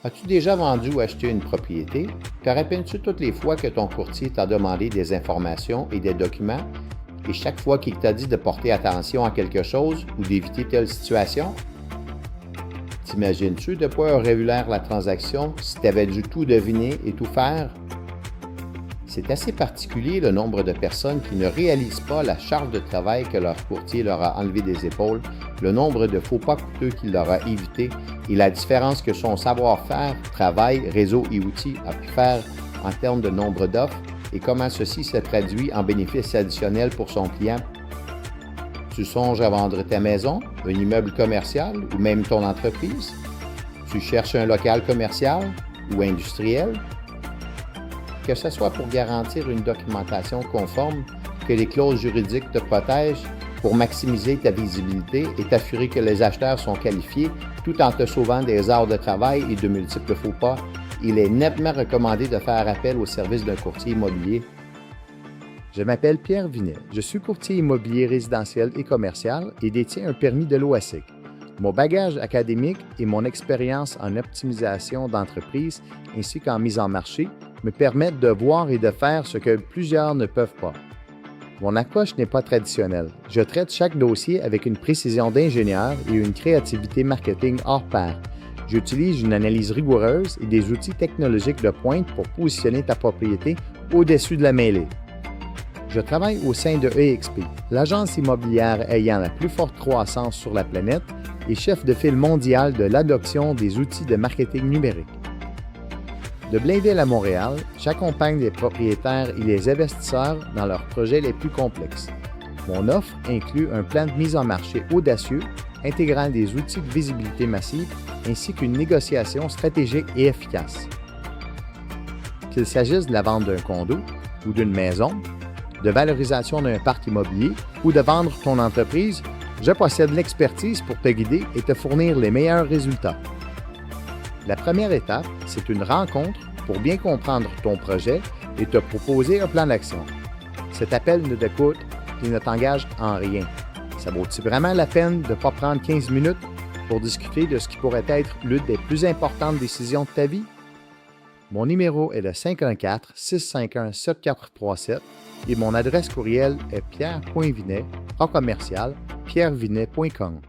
As-tu déjà vendu ou acheté une propriété? Te rappelles-tu toutes les fois que ton courtier t'a demandé des informations et des documents et chaque fois qu'il t'a dit de porter attention à quelque chose ou d'éviter telle situation? T'imagines-tu de quoi aurait eu l'air la transaction si tu avais dû tout deviner et tout faire? C'est assez particulier le nombre de personnes qui ne réalisent pas la charge de travail que leur courtier leur a enlevé des épaules, le nombre de faux pas coûteux qu'il leur a évité et la différence que son savoir-faire, travail, réseau et outils a pu faire en termes de nombre d'offres et comment ceci se traduit en bénéfices additionnels pour son client. Tu songes à vendre ta maison, un immeuble commercial ou même ton entreprise? Tu cherches un local commercial ou industriel? Que ce soit pour garantir une documentation conforme, que les clauses juridiques te protègent, pour maximiser ta visibilité et t'assurer que les acheteurs sont qualifiés, tout en te sauvant des heures de travail et de multiples faux pas, il est nettement recommandé de faire appel au service d'un courtier immobilier. Je m'appelle Pierre Vinet, je suis courtier immobilier résidentiel et commercial et détiens un permis de l'OASIC. Mon bagage académique et mon expérience en optimisation d'entreprise ainsi qu'en mise en marché me permettent de voir et de faire ce que plusieurs ne peuvent pas. Mon approche n'est pas traditionnelle. Je traite chaque dossier avec une précision d'ingénieur et une créativité marketing hors pair. J'utilise une analyse rigoureuse et des outils technologiques de pointe pour positionner ta propriété au-dessus de la mêlée. Je travaille au sein de EXP, l'agence immobilière ayant la plus forte croissance sur la planète et chef de file mondial de l'adoption des outils de marketing numérique. De Blainville à Montréal, j'accompagne les propriétaires et les investisseurs dans leurs projets les plus complexes. Mon offre inclut un plan de mise en marché audacieux, intégrant des outils de visibilité massive ainsi qu'une négociation stratégique et efficace. Qu'il s'agisse de la vente d'un condo ou d'une maison, de valorisation d'un parc immobilier ou de vendre ton entreprise, je possède l'expertise pour te guider et te fournir les meilleurs résultats. La première étape, c'est une rencontre pour bien comprendre ton projet et te proposer un plan d'action. Cet appel ne te coûte et ne t'engage en rien. Ça vaut-il vraiment la peine de ne pas prendre 15 minutes pour discuter de ce qui pourrait être l'une des plus importantes décisions de ta vie? Mon numéro est le 514-651-7437 et mon adresse courriel est pierre.vinet@pierrevinet.com.